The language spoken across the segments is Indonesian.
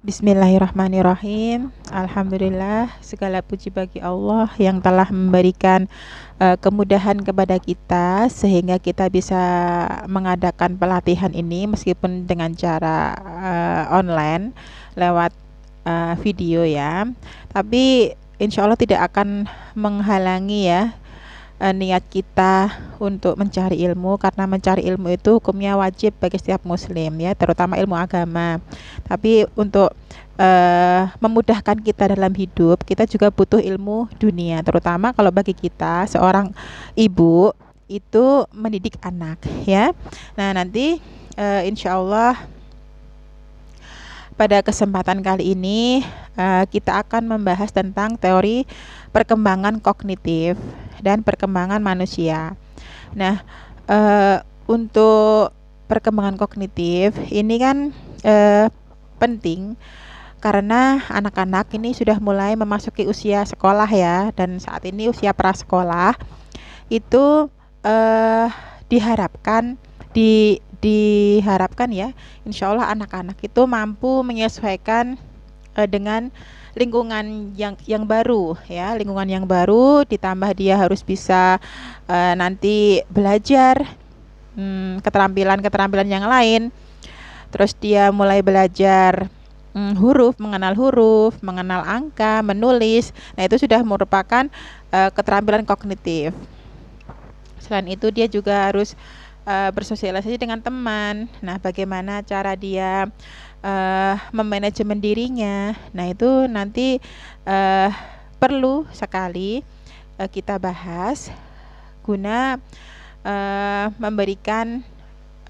Bismillahirrahmanirrahim. Alhamdulillah, segala puji bagi Allah yang telah memberikan kemudahan kepada kita sehingga kita bisa mengadakan pelatihan ini meskipun dengan cara online lewat video ya. Tapi insya Allah tidak akan menghalangi ya niat kita untuk mencari ilmu, karena mencari ilmu itu hukumnya wajib bagi setiap muslim ya, terutama ilmu agama. Tapi untuk memudahkan kita dalam hidup, kita juga butuh ilmu dunia, terutama kalau bagi kita seorang ibu itu mendidik anak ya. Nah, nanti insya Allah pada kesempatan kali ini kita akan membahas tentang teori perkembangan kognitif dan perkembangan manusia. Nah, untuk perkembangan kognitif ini kan penting karena anak-anak ini sudah mulai memasuki usia sekolah ya, dan saat ini usia prasekolah itu diharapkan diharapkan ya, insya Allah anak-anak itu mampu menyesuaikan dengan lingkungan yang baru ya, lingkungan yang baru, ditambah dia harus bisa nanti belajar keterampilan-keterampilan yang lain. Terus dia mulai belajar huruf, mengenal angka, menulis. Nah, itu sudah merupakan keterampilan kognitif. Selain itu dia juga harus bersosialisasi dengan teman. Nah, bagaimana cara dia memanajemen dirinya. Nah, itu nanti perlu sekali kita bahas guna memberikan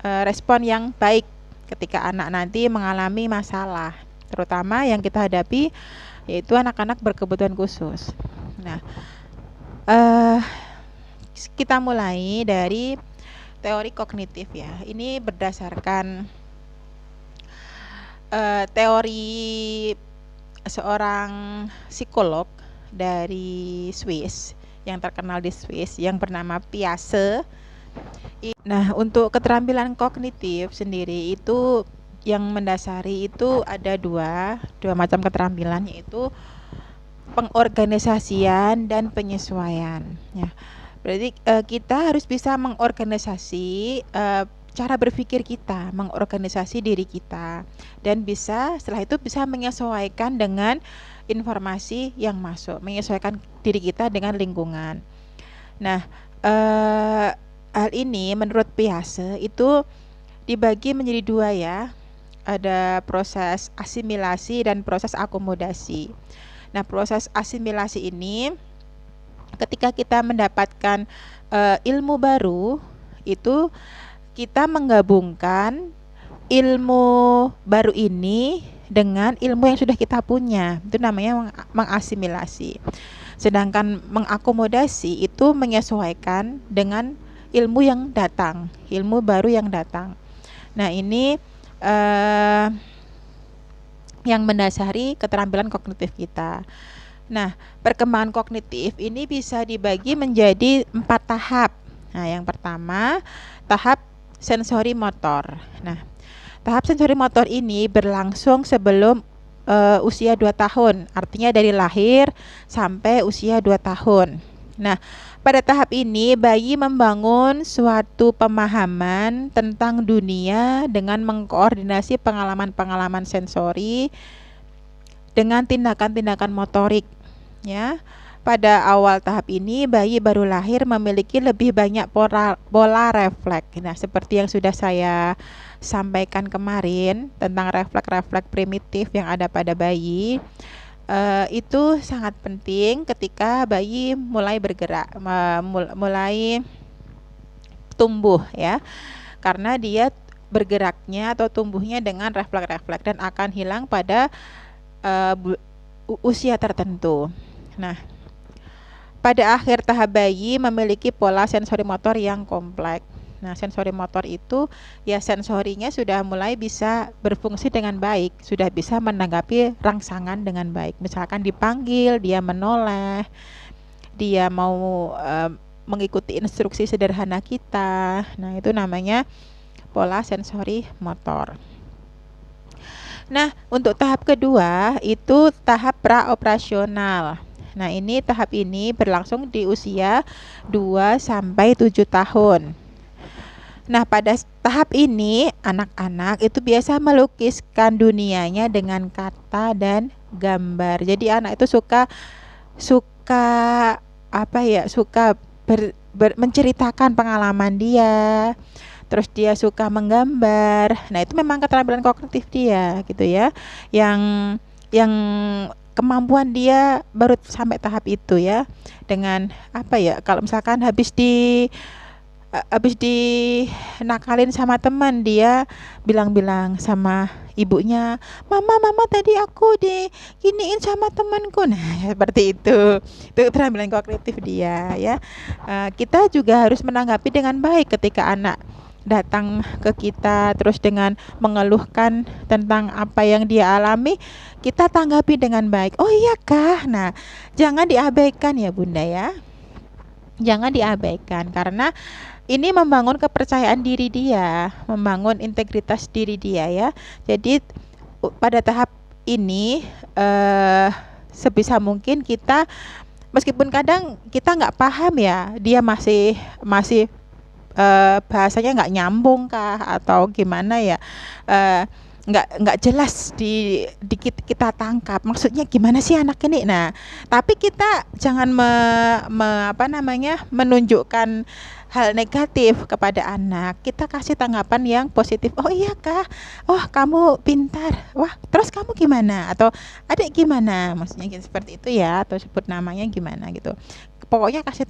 respon yang baik ketika anak nanti mengalami masalah, terutama yang kita hadapi yaitu anak-anak berkebutuhan khusus. Nah, kita mulai dari teori kognitif ya. Ini berdasarkan teori seorang psikolog dari Swiss yang terkenal di Swiss yang bernama Piaget. Nah, untuk keterampilan kognitif sendiri itu yang mendasari itu ada dua macam keterampilan, yaitu pengorganisasian dan penyesuaian ya. Berarti kita harus bisa mengorganisasi cara berpikir kita, mengorganisasi diri kita, dan bisa setelah itu bisa menyesuaikan dengan informasi yang masuk, menyesuaikan diri kita dengan lingkungan. Nah, hal ini menurut Piaget itu dibagi menjadi dua ya. Ada proses asimilasi dan proses akomodasi. Nah, proses asimilasi ini ketika kita mendapatkan ilmu baru, itu kita menggabungkan ilmu baru ini dengan ilmu yang sudah kita punya. Itu namanya mengasimilasi. Sedangkan mengakomodasi itu menyesuaikan dengan ilmu yang datang, ilmu baru yang datang. Nah, ini yang mendasari keterampilan kognitif kita. Nah, perkembangan kognitif ini bisa dibagi menjadi 4 tahap. Nah, yang pertama, tahap sensori motor. Nah, tahap sensori motor ini berlangsung sebelum usia 2 tahun, artinya dari lahir sampai usia 2 tahun. Nah, pada tahap ini bayi membangun suatu pemahaman tentang dunia dengan mengkoordinasi pengalaman-pengalaman sensori dengan tindakan-tindakan motorik ya. Pada awal tahap ini bayi baru lahir memiliki lebih banyak pola refleks. Nah, seperti yang sudah saya sampaikan kemarin tentang refleks-refleks primitif yang ada pada bayi, itu sangat penting ketika bayi mulai bergerak, mulai tumbuh ya, karena dia bergeraknya atau tumbuhnya dengan refleks-refleks dan akan hilang pada usia tertentu. Nah, pada akhir tahap bayi memiliki pola sensori motor yang kompleks. Nah, sensori motor itu ya sensorinya sudah mulai bisa berfungsi dengan baik, sudah bisa menanggapi rangsangan dengan baik. Misalkan dipanggil, dia menoleh, dia mau mengikuti instruksi sederhana kita. Nah, itu namanya pola sensori motor. Nah, untuk tahap kedua itu tahap praoperasional. Nah, tahap ini berlangsung di usia 2 sampai 7 tahun. Nah, pada tahap ini anak-anak itu biasa melukiskan dunianya dengan kata dan gambar. Jadi anak itu suka suka apa ya? Suka menceritakan pengalaman dia. Terus dia suka menggambar. Nah, itu memang keterampilan kognitif dia gitu ya. Yang yang kemampuan dia baru sampai tahap itu ya. Dengan apa ya? Kalau misalkan habis nakalin sama teman, dia bilang-bilang sama ibunya, mama tadi aku diginiin sama temanku. Nah, seperti itu keterampilan kognitif dia ya. Kita juga harus menanggapi dengan baik ketika anak datang ke kita terus dengan mengeluhkan tentang apa yang dia alami. Kita tanggapi dengan baik. Oh iya kah? Nah, jangan diabaikan ya bunda ya, jangan diabaikan, karena ini membangun kepercayaan diri dia, membangun integritas diri dia ya. Jadi pada tahap ini sebisa mungkin kita, meskipun kadang kita nggak paham ya, dia masih bahasanya nggak nyambung kah atau gimana ya, nggak jelas di kita tangkap maksudnya gimana sih anak ini. Nah, tapi kita jangan menunjukkan hal negatif kepada anak. Kita kasih tanggapan yang positif. Oh iya kah? Oh kamu pintar. Wah terus kamu gimana? Atau adik gimana? Maksudnya gitu, seperti itu ya. Atau sebut namanya gimana gitu. Pokoknya kasih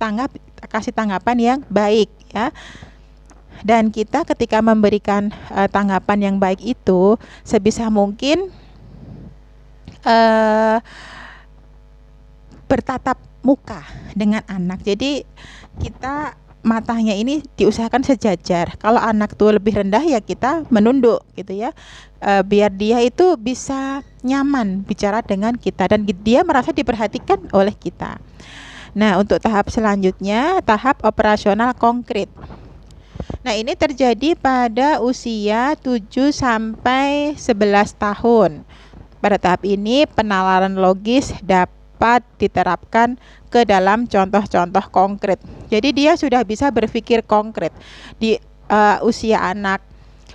tanggapan yang baik ya. Dan kita ketika memberikan tanggapan yang baik itu sebisa mungkin bertatap muka dengan anak. Jadi kita matanya ini diusahakan sejajar. Kalau anak tuh lebih rendah ya kita menunduk gitu ya, biar dia itu bisa nyaman bicara dengan kita dan dia merasa diperhatikan oleh kita. Nah, untuk tahap selanjutnya tahap operasional konkret. Nah, ini terjadi pada usia 7 sampai 11 tahun. Pada tahap ini penalaran logis dapat diterapkan ke dalam contoh-contoh konkret. Jadi dia sudah bisa berpikir konkret di usia anak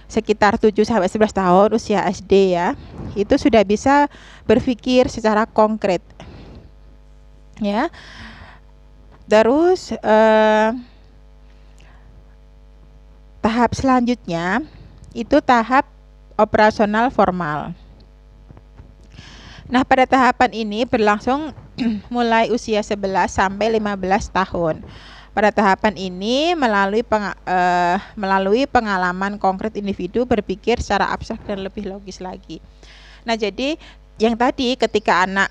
sekitar 7 sampai 11 tahun, usia SD ya. Itu sudah bisa berpikir secara konkret. Ya. Terus tahap selanjutnya itu tahap operasional formal. Nah, pada tahapan ini berlangsung mulai usia 11 sampai 15 tahun. Pada tahapan ini melalui pengalaman konkret individu berpikir secara abstrak dan lebih logis lagi. Nah, jadi yang tadi ketika anak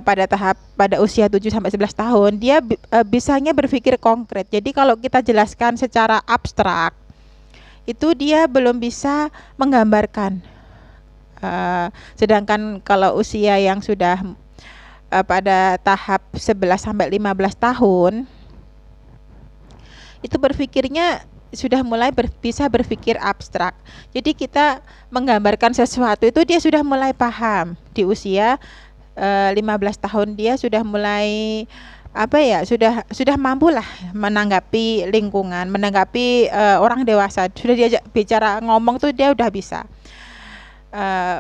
pada usia 7 sampai 11 tahun dia bisanya berpikir konkret. Jadi kalau kita jelaskan secara abstrak itu dia belum bisa menggambarkan. Sedangkan kalau usia yang sudah pada tahap 11 sampai 15 tahun itu berpikirnya sudah mulai bisa berpikir abstrak. Jadi kita menggambarkan sesuatu itu dia sudah mulai paham. Di usia 15 tahun dia sudah mulai sudah mampulah menanggapi lingkungan, menanggapi orang dewasa. Sudah diajak bicara ngomong tuh dia udah bisa.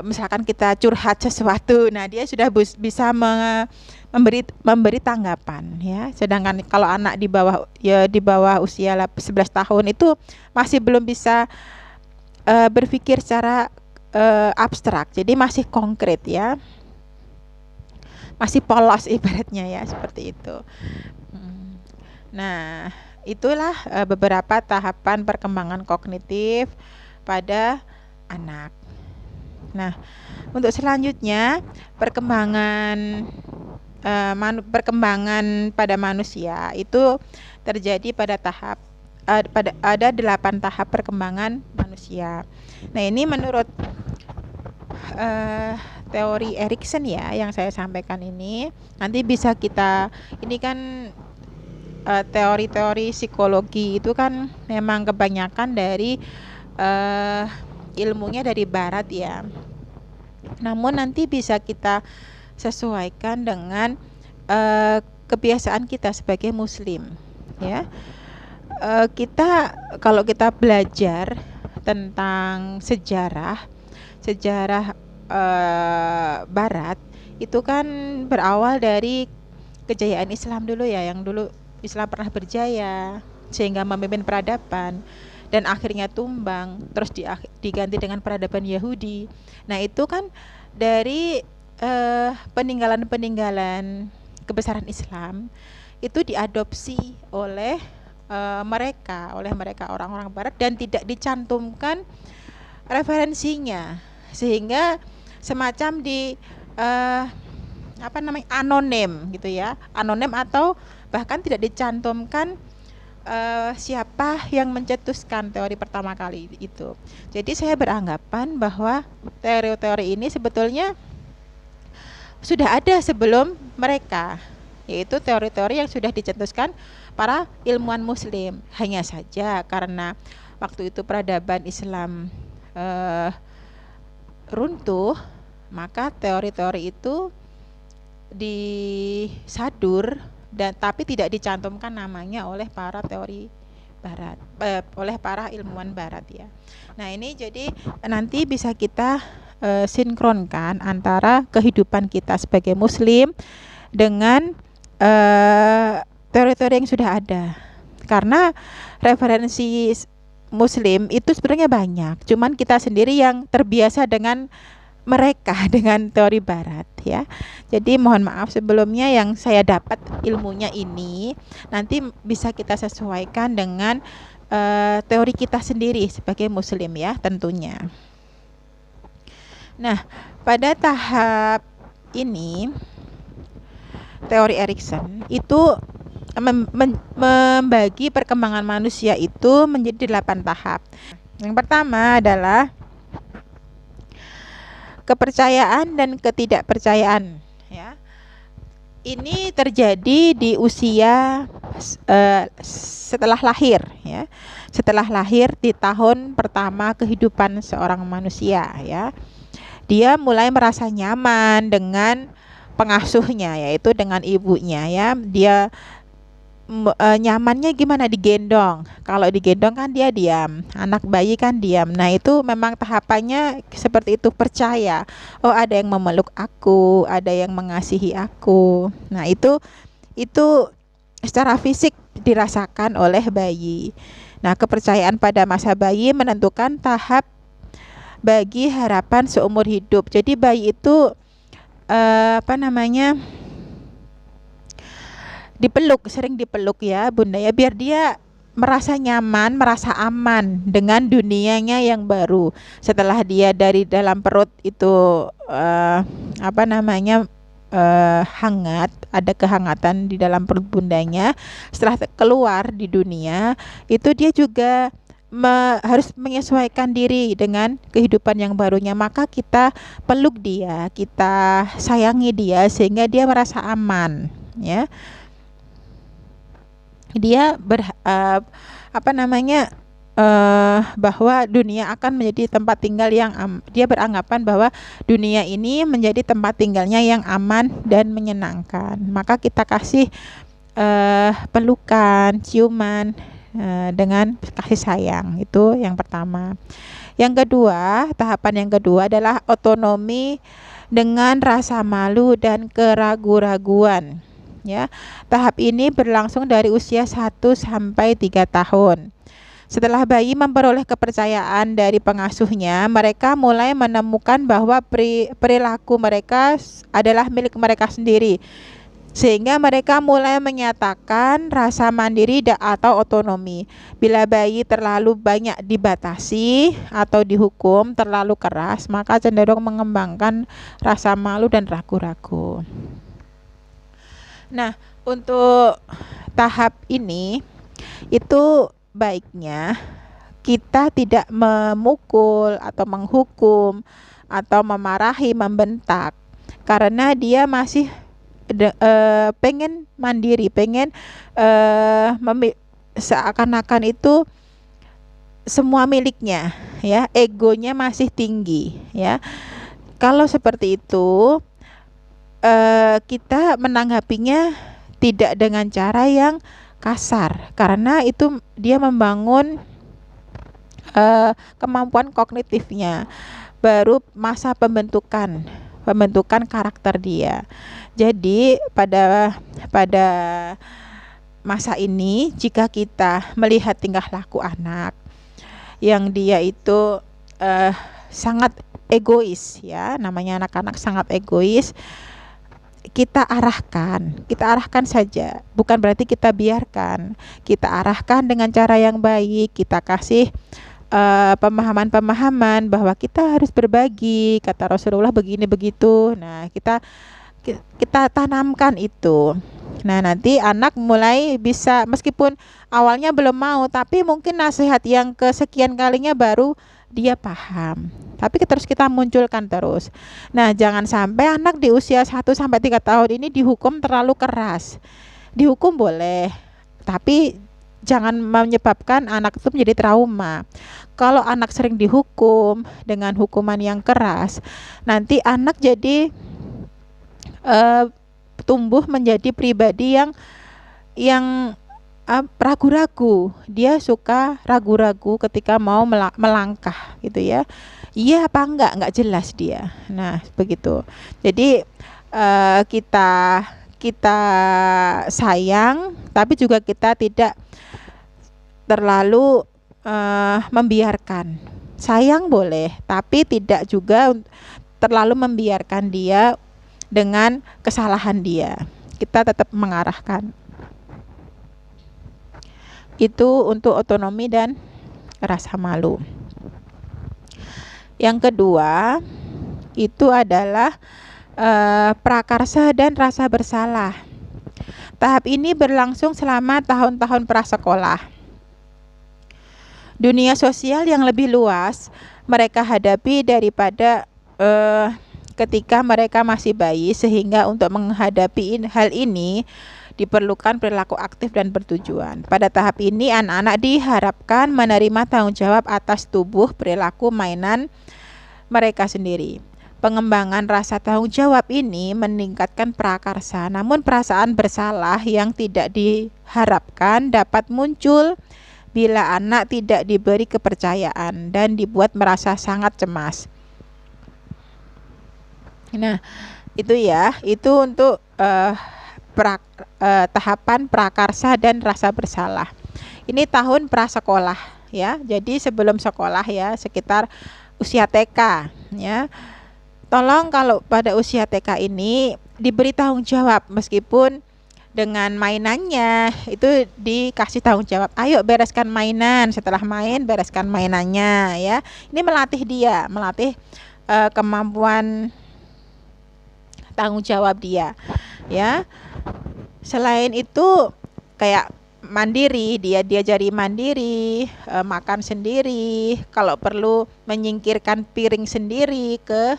Misalkan kita curhat sesuatu, nah dia sudah bisa memberi tanggapan ya. Sedangkan kalau anak di bawah usia 11 tahun itu masih belum bisa berpikir secara abstrak. Jadi masih konkret ya. Masih polos ibaratnya ya, seperti itu. Nah, itulah beberapa tahapan perkembangan kognitif pada anak. Nah, untuk selanjutnya perkembangan pada manusia itu terjadi pada ada 8 tahap perkembangan manusia. Nah, ini menurut teori Erikson ya yang saya sampaikan ini. Nanti bisa ini kan teori-teori psikologi itu kan memang kebanyakan dari ilmunya dari barat ya. Namun nanti bisa kita sesuaikan dengan kebiasaan kita sebagai muslim, ya. Kita kalau kita belajar tentang sejarah Barat itu kan berawal dari kejayaan Islam dulu ya, yang dulu Islam pernah berjaya sehingga memimpin peradaban dan akhirnya tumbang, terus diganti dengan peradaban Yahudi. Nah, itu kan dari peninggalan-peninggalan kebesaran Islam itu diadopsi oleh mereka orang-orang Barat dan tidak dicantumkan referensinya, sehingga semacam di anonim gitu ya, anonim atau bahkan tidak dicantumkan siapa yang mencetuskan teori pertama kali itu. Jadi saya beranggapan bahwa teori-teori ini sebetulnya sudah ada sebelum mereka, yaitu teori-teori yang sudah dicetuskan para ilmuwan muslim. Hanya saja karena waktu itu peradaban Islam runtuh, maka teori-teori itu disadur dan tapi tidak dicantumkan namanya oleh para teori barat, oleh para ilmuwan barat ya. Nah, ini jadi nanti bisa kita sinkronkan antara kehidupan kita sebagai muslim dengan teori-teori yang sudah ada. Karena referensi muslim itu sebenarnya banyak, cuman kita sendiri yang terbiasa dengan mereka dengan teori barat ya. Jadi mohon maaf sebelumnya yang saya dapat ilmunya ini nanti bisa kita sesuaikan dengan teori kita sendiri sebagai muslim ya tentunya. Nah, pada tahap ini teori Erikson itu membagi perkembangan manusia itu menjadi 8 tahap. Yang pertama adalah kepercayaan dan ketidakpercayaan ya. Ini terjadi di usia setelah lahir ya. Setelah lahir di tahun pertama kehidupan seorang manusia ya. Dia mulai merasa nyaman dengan pengasuhnya, yaitu dengan ibunya ya. Dia nyamannya gimana? Digendong. Kalau digendong kan dia diam, anak bayi kan diam. Nah, itu memang tahapannya seperti itu, percaya. Oh, ada yang memeluk aku, ada yang mengasihi aku. Nah, itu secara fisik dirasakan oleh bayi. Nah, kepercayaan pada masa bayi menentukan tahap bagi harapan seumur hidup. Jadi bayi itu sering dipeluk ya bunda ya, biar dia merasa nyaman, merasa aman dengan dunianya yang baru. Setelah dia dari dalam perut itu hangat, ada kehangatan di dalam perut bundanya. Setelah keluar di dunia itu dia juga harus menyesuaikan diri dengan kehidupan yang barunya. Maka kita peluk dia, kita sayangi dia sehingga dia merasa aman ya. Dia bahwa dunia akan menjadi tempat tinggal yang dia beranggapan bahwa dunia ini menjadi tempat tinggalnya yang aman dan menyenangkan. Maka kita kasih pelukan, ciuman dengan kasih sayang. Itu yang pertama. Yang kedua, tahapan yang kedua adalah otonomi dengan rasa malu dan keraguan-raguan ya. Tahap ini berlangsung dari usia 1 sampai 3 tahun. Setelah bayi memperoleh kepercayaan dari pengasuhnya, mereka mulai menemukan bahwa perilaku mereka adalah milik mereka sendiri. Sehingga mereka mulai menyatakan rasa mandiri atau otonomi. Bila bayi terlalu banyak dibatasi atau dihukum terlalu keras, maka cenderung mengembangkan rasa malu dan ragu-ragu. Nah, untuk tahap ini itu baiknya kita tidak memukul atau menghukum atau memarahi, membentak, karena dia masih pengen mandiri, pengen seakan-akan itu semua miliknya ya, egonya masih tinggi ya. Kalau seperti itu, kita menanggapinya tidak dengan cara yang kasar, karena itu dia membangun kemampuan kognitifnya. Baru masa pembentukan karakter dia. Jadi pada masa ini, jika kita melihat tingkah laku anak yang dia itu sangat egois, ya, namanya anak-anak sangat egois, kita arahkan saja, bukan berarti kita biarkan, kita arahkan dengan cara yang baik, kita kasih pemahaman-pemahaman bahwa kita harus berbagi, kata Rasulullah begini begitu. Nah, kita tanamkan itu. Nah, nanti anak mulai bisa, meskipun awalnya belum mau, tapi mungkin nasihat yang kesekian kalinya baru dia paham. Tapi terus kita munculkan terus. Nah, jangan sampai anak di usia 1 sampai 3 tahun ini dihukum terlalu keras. Dihukum boleh, tapi jangan menyebabkan anak itu menjadi trauma. Kalau anak sering dihukum dengan hukuman yang keras, nanti anak jadi tumbuh menjadi pribadi yang ragu-ragu. Dia suka ragu-ragu ketika mau melangkah, gitu ya. Iya apa enggak jelas dia. Nah, begitu. Jadi kita sayang, tapi juga kita tidak terlalu membiarkan. Sayang boleh, tapi tidak juga terlalu membiarkan dia dengan kesalahan dia. Kita tetap mengarahkan. Itu untuk otonomi dan rasa malu. Yang kedua, itu adalah prakarsa dan rasa bersalah. Tahap ini berlangsung selama tahun-tahun prasekolah. Dunia sosial yang lebih luas mereka hadapi daripada ketika mereka masih bayi, sehingga untuk menghadapi hal ini diperlukan perilaku aktif dan bertujuan. Pada tahap ini, anak-anak diharapkan menerima tanggung jawab atas tubuh, perilaku, mainan mereka sendiri. Pengembangan rasa tanggung jawab ini meningkatkan prakarsa, namun perasaan bersalah yang tidak diharapkan dapat muncul bila anak tidak diberi kepercayaan dan dibuat merasa sangat cemas. Nah, itu ya, itu untuk tahapan prakarsa dan rasa bersalah. Ini tahun prasekolah, ya. Jadi sebelum sekolah, ya, sekitar usia TK, ya. Tolong kalau pada usia TK ini diberi tanggung jawab, meskipun dengan mainannya itu dikasih tanggung jawab. Ayo bereskan mainan, setelah main bereskan mainannya, ya. Ini melatih dia, melatih kemampuan tanggung jawab dia, ya. Selain itu kayak mandiri, dia diajari mandiri, makan sendiri, kalau perlu menyingkirkan piring sendiri ke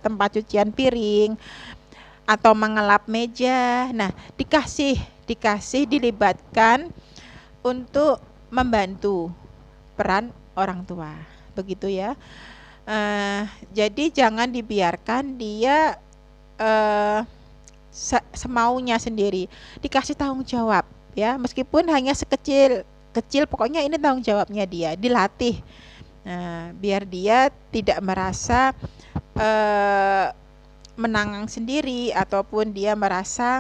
tempat cucian piring atau mengelap meja. Nah, dilibatkan untuk membantu peran orang tua, begitu ya. Jadi jangan dibiarkan dia semaunya sendiri, dikasih tanggung jawab, ya, meskipun hanya kecil, pokoknya ini tanggung jawabnya dia, dilatih. Nah, biar dia tidak merasa menanggung sendiri ataupun dia merasa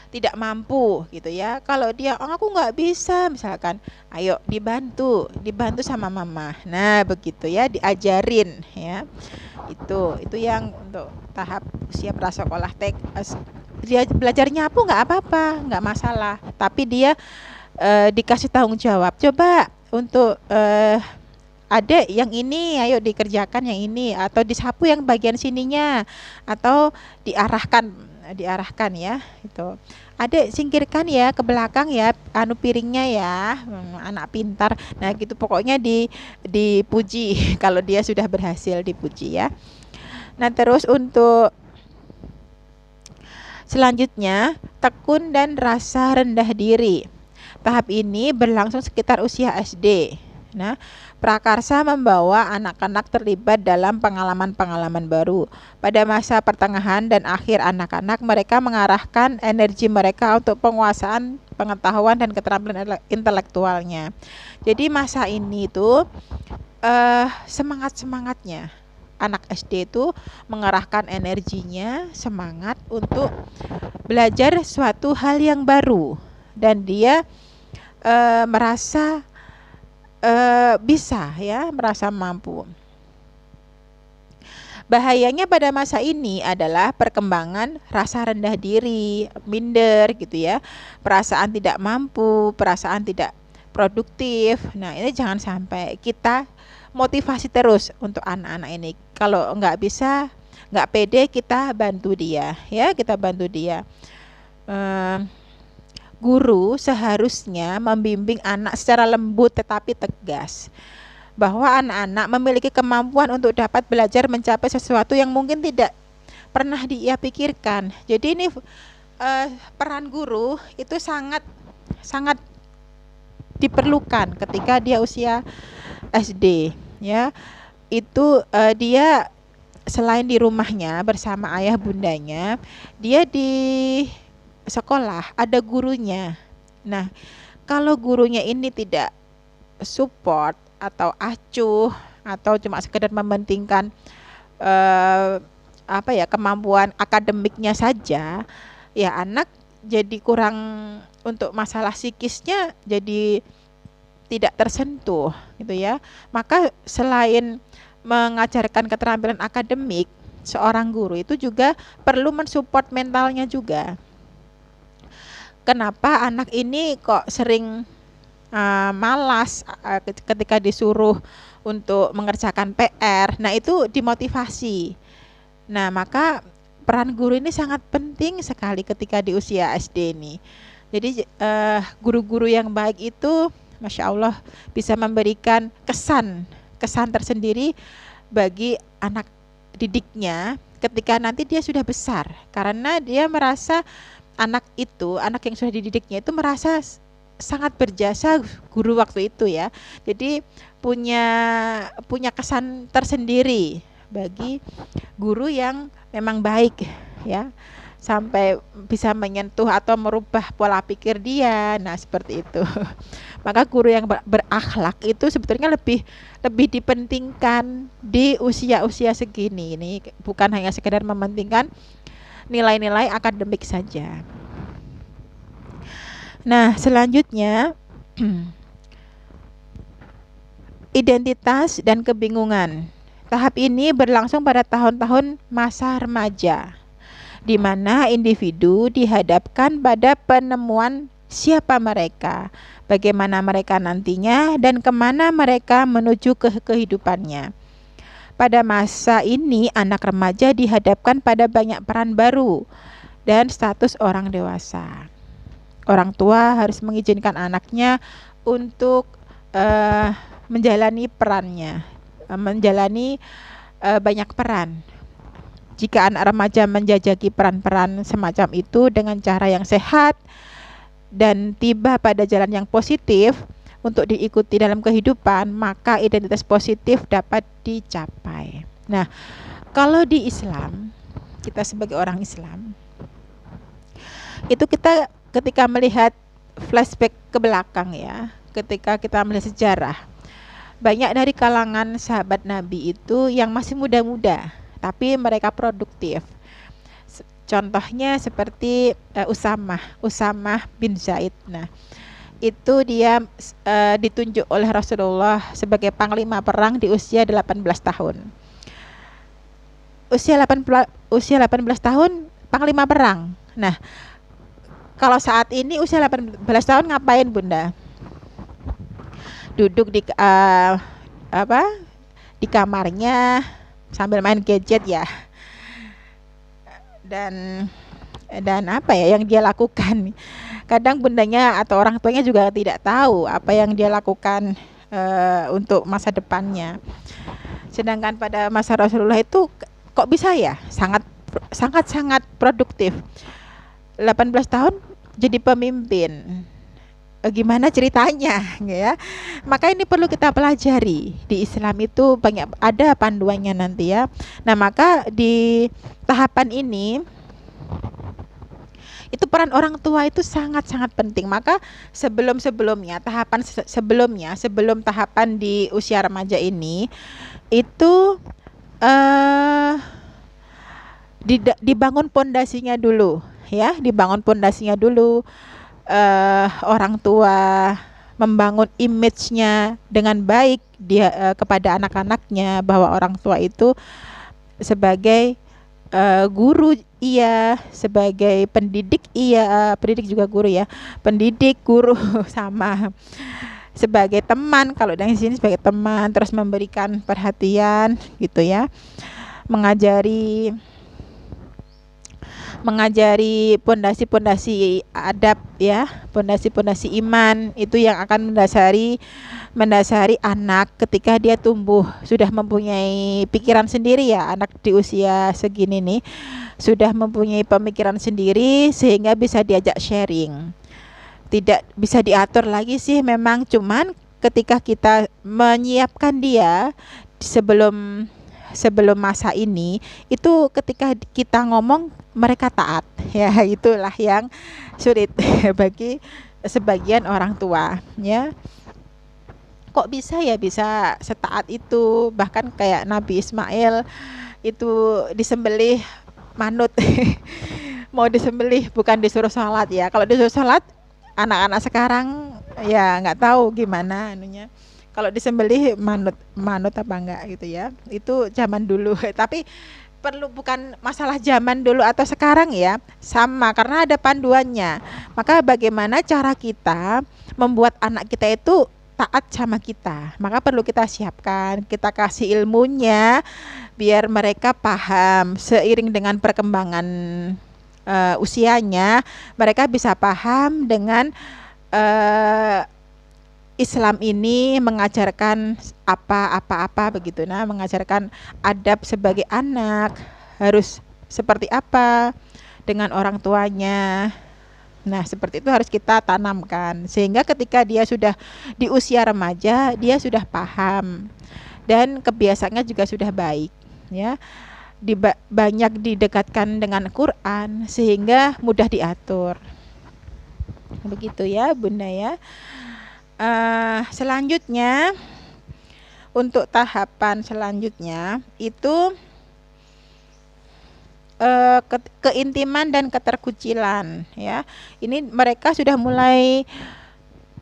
tidak mampu, gitu ya. Kalau dia aku nggak bisa, misalkan, ayo dibantu sama mama. Nah, begitu ya, diajarin, ya. Itu yang untuk tahap usia prasekolah. Dia belajar nyapu nggak apa-apa, nggak masalah, tapi dia dikasih tanggung jawab. Coba untuk adek yang ini, ayo dikerjakan yang ini, atau disapu yang bagian sininya, atau diarahkan, ya. Itu adek singkirkan ya ke belakang ya, piringnya ya, anak pintar. Nah, gitu, pokoknya dipuji kalau dia sudah berhasil dipuji, ya. Nah, terus untuk selanjutnya, tekun dan rasa rendah diri. Tahap ini berlangsung sekitar usia SD. Nah, prakarsa membawa anak-anak terlibat dalam pengalaman-pengalaman baru. Pada masa pertengahan dan akhir anak-anak, mereka mengarahkan energi mereka untuk penguasaan pengetahuan dan keterampilan intelektualnya. Jadi masa ini tuh semangat-semangatnya anak SD itu mengarahkan energinya, semangat untuk belajar suatu hal yang baru, dan dia merasa bisa ya, merasa mampu. Bahayanya pada masa ini adalah perkembangan rasa rendah diri, minder gitu ya, perasaan tidak mampu, perasaan tidak produktif. Nah, ini jangan sampai. Kita motivasi terus untuk anak-anak ini. Kalau nggak bisa, nggak pede, kita bantu dia ya, kita bantu dia. Guru seharusnya membimbing anak secara lembut tetapi tegas, bahwa anak-anak memiliki kemampuan untuk dapat belajar mencapai sesuatu yang mungkin tidak pernah dia pikirkan. Jadi ini peran guru itu sangat diperlukan ketika dia usia SD ya. Itu dia selain di rumahnya bersama ayah bundanya, dia di sekolah ada gurunya. Nah, kalau gurunya ini tidak support atau acuh atau cuma sekedar mementingkan kemampuan akademiknya saja, ya anak jadi kurang, untuk masalah psikisnya jadi tidak tersentuh gitu ya. Maka selain mengajarkan keterampilan akademik, seorang guru itu juga perlu mensupport mentalnya juga. Kenapa anak ini kok sering malas ketika disuruh untuk mengerjakan PR? Nah, itu dimotivasi. Nah, maka peran guru ini sangat penting sekali ketika di usia SD ini. Jadi guru-guru yang baik itu Masya Allah bisa memberikan kesan tersendiri bagi anak didiknya ketika nanti dia sudah besar, karena dia merasa anak yang sudah dididiknya itu merasa sangat berjasa guru waktu itu ya. Jadi punya kesan tersendiri bagi guru yang memang baik ya, sampai bisa menyentuh atau merubah pola pikir dia. Nah, seperti itu. Maka guru yang berakhlak itu sebetulnya lebih dipentingkan di usia-usia segini. Ini bukan hanya sekedar mementingkan nilai-nilai akademik saja. Nah, selanjutnya identitas dan kebingungan. Tahap ini berlangsung pada tahun-tahun masa remaja, di mana individu dihadapkan pada penemuan siapa mereka, bagaimana mereka nantinya, dan kemana mereka menuju ke kehidupannya. Pada masa ini, anak remaja dihadapkan pada banyak peran baru dan status orang dewasa. Orang tua harus mengizinkan anaknya untuk menjalani perannya, menjalani banyak peran. Jika anak remaja menjajaki peran-peran semacam itu dengan cara yang sehat dan tiba pada jalan yang positif untuk diikuti dalam kehidupan, maka identitas positif dapat dicapai. Nah, kalau di Islam, kita sebagai orang Islam, itu kita ketika melihat flashback ke belakang ya, ketika kita melihat sejarah, banyak dari kalangan sahabat Nabi itu yang masih muda-muda, tapi mereka produktif. Contohnya seperti Usamah bin Zaid. Nah, itu dia ditunjuk oleh Rasulullah sebagai panglima perang di usia 18 tahun. Usia 18 tahun panglima perang. Nah, kalau saat ini usia 18 tahun ngapain Bunda? Duduk di di kamarnya sambil main gadget ya. Dan apa ya yang dia lakukan? Kadang bundanya atau orang tuanya juga tidak tahu apa yang dia lakukan untuk masa depannya. Sedangkan pada masa Rasulullah itu kok bisa ya sangat produktif. 18 tahun jadi pemimpin. gimana ceritanya ya. Maka ini perlu kita pelajari. Di Islam itu banyak ada panduannya nanti ya. Nah, maka di tahapan ini itu peran orang tua itu sangat-sangat penting. Maka sebelum-sebelumnya, sebelum tahapan di usia remaja ini itu eh dibangun pondasinya dulu ya, dibangun pondasinya dulu. Orang tua membangun image-nya dengan baik dia kepada anak-anaknya, bahwa orang tua itu sebagai guru iya, sebagai pendidik iya, pendidik juga guru ya, pendidik guru sama, sebagai teman, kalau dari sini sebagai teman, terus memberikan perhatian gitu ya, mengajari pondasi-pondasi adab ya, pondasi-pondasi iman itu yang akan mendasari anak ketika dia tumbuh, sudah mempunyai pikiran sendiri ya, anak di usia segini nih sudah mempunyai pemikiran sendiri sehingga bisa diajak sharing. Tidak bisa diatur lagi sih memang, cuman ketika kita menyiapkan dia sebelum masa ini, itu ketika kita ngomong mereka taat ya, itulah yang sulit bagi sebagian orang tua ya. Kok bisa ya bisa setaat itu, bahkan kayak Nabi Ismail itu disembelih manut mau disembelih bukan disuruh sholat ya. Kalau disuruh sholat anak-anak sekarang ya nggak tahu gimana anunya, kalau disembelih manut apa enggak gitu ya, itu zaman dulu tapi perlu, bukan masalah zaman dulu atau sekarang ya, sama, karena ada panduannya. Maka bagaimana cara kita membuat anak kita itu taat sama kita, maka perlu kita siapkan, kita kasih ilmunya biar mereka paham. Seiring dengan perkembangan usianya, mereka bisa paham dengan Islam ini mengajarkan apa begitu. Nah, mengajarkan adab sebagai anak harus seperti apa dengan orang tuanya. Nah, seperti itu harus kita tanamkan sehingga ketika dia sudah di usia remaja, dia sudah paham dan kebiasaannya juga sudah baik ya. Banyak didekatkan dengan Quran sehingga mudah diatur. Begitu ya, Bunda ya. Selanjutnya untuk tahapan selanjutnya itu keintiman dan keterkucilan ya. Ini mereka sudah mulai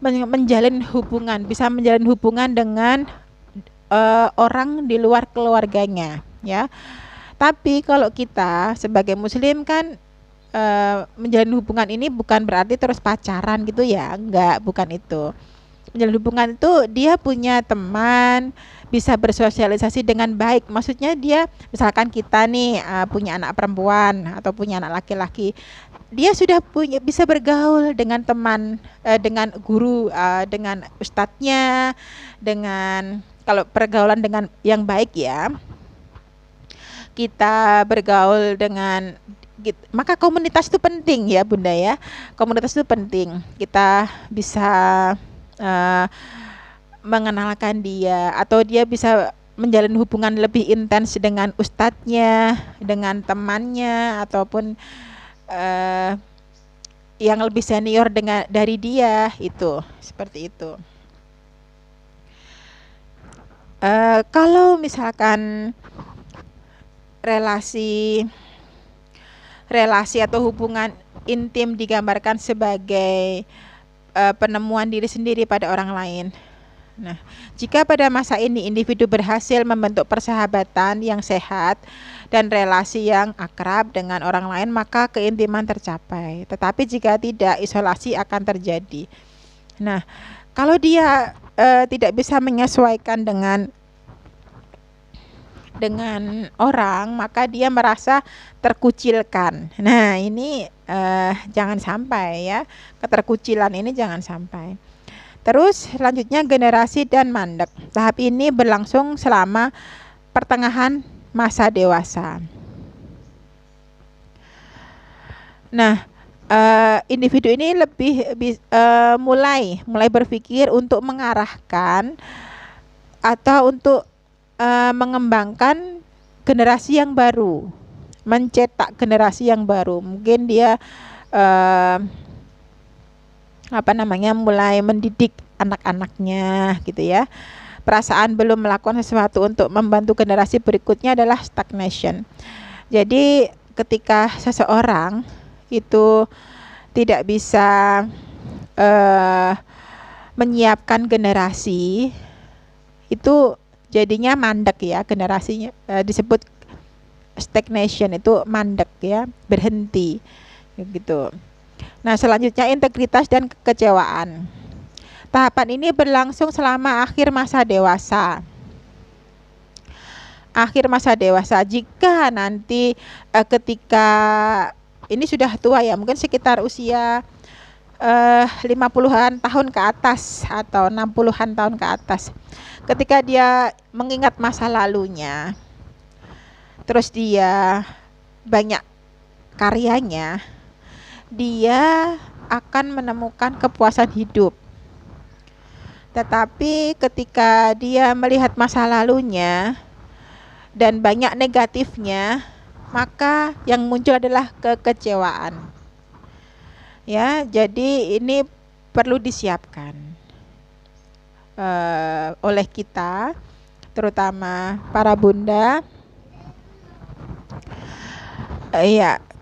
menjalin hubungan, bisa menjalin hubungan dengan orang di luar keluarganya ya. Tapi kalau kita sebagai muslim kan menjalin hubungan ini bukan berarti terus pacaran gitu ya, enggak, bukan itu. Menjalin hubungan itu dia punya teman, bisa bersosialisasi dengan baik. Maksudnya dia, misalkan kita nih punya anak perempuan atau punya anak laki-laki, dia sudah bisa bergaul dengan teman, dengan guru, dengan ustadznya, dengan, kalau pergaulan dengan yang baik ya, kita bergaul dengan, maka komunitas itu penting ya Bunda ya. Komunitas itu penting, kita bisa mengenalkan dia, atau dia bisa menjalin hubungan lebih intens dengan ustadznya, dengan temannya, ataupun yang lebih senior dari dia, itu seperti itu. Kalau misalkan relasi atau hubungan intim digambarkan sebagai penemuan diri sendiri pada orang lain. Nah, jika pada masa ini individu berhasil membentuk persahabatan yang sehat dan relasi yang akrab dengan orang lain, maka keintiman tercapai. Tetapi jika tidak, isolasi akan terjadi. Nah, kalau dia tidak bisa menyesuaikan dengan orang, maka dia merasa terkucilkan. Nah, ini jangan sampai ya, keterkucilan ini jangan sampai. Terus selanjutnya generasi dan mandek. Tahap ini berlangsung selama pertengahan masa dewasa. Nah, individu ini mulai berpikir untuk mengarahkan atau untuk mengembangkan generasi yang baru, mencetak generasi yang baru. Mungkin dia mulai mendidik anak-anaknya gitu ya. Perasaan belum melakukan sesuatu untuk membantu generasi berikutnya adalah stagnation. Jadi ketika seseorang itu tidak bisa menyiapkan generasi, itu jadinya mandek ya generasinya, disebut stagnation, itu mandek ya, berhenti gitu. Nah, selanjutnya integritas dan kekecewaan. Tahapan ini berlangsung selama akhir masa dewasa. Akhir masa dewasa, jika nanti ketika ini sudah tua ya, mungkin sekitar usia 50-an tahun ke atas atau 60-an tahun ke atas. Ketika dia mengingat masa lalunya, terus dia banyak karyanya, dia akan menemukan kepuasan hidup. Tetapi ketika dia melihat masa lalunya dan banyak negatifnya, maka yang muncul adalah kekecewaan. Ya, jadi ini perlu disiapkan oleh kita, terutama para bunda.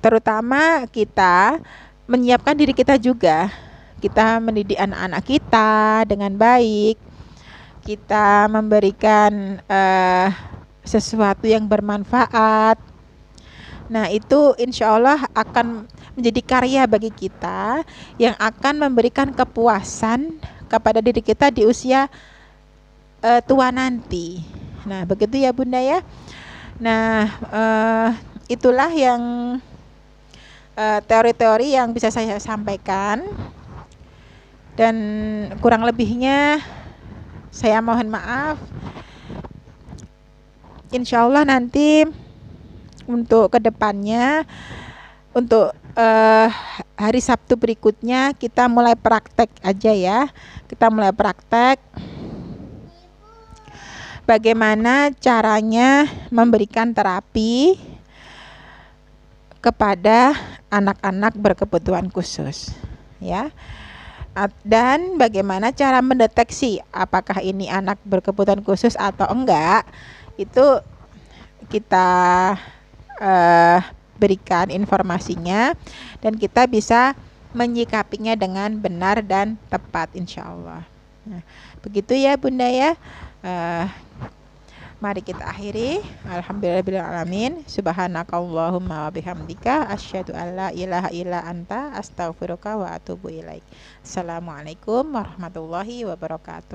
Terutama kita menyiapkan diri kita juga. Kita mendidik anak-anak kita dengan baik. Kita memberikan sesuatu yang bermanfaat. Nah, itu insya Allah akan menjadi karya bagi kita yang akan memberikan kepuasan kepada diri kita di usia tua nanti. Nah, begitu ya Bunda ya. Nah, itulah yang teori-teori yang bisa saya sampaikan, dan kurang lebihnya saya mohon maaf. Insya Allah nanti untuk kedepannya, untuk hari Sabtu berikutnya kita mulai praktek aja ya. Kita mulai praktek bagaimana caranya memberikan terapi kepada anak-anak berkebutuhan khusus ya. Dan bagaimana cara mendeteksi apakah ini anak berkebutuhan khusus atau enggak, itu kita berikan informasinya dan kita bisa menyikapinya dengan benar dan tepat insya Allah. Nah, begitu ya Bunda ya. Mari kita akhiri. Alhamdulillahirrahmanirrahim. Subhanakallahumma wa bihamdika asyhadu alla ilaha illa anta astaghfiruka wa atubu ilaik. Assalamualaikum warahmatullahi wabarakatuh.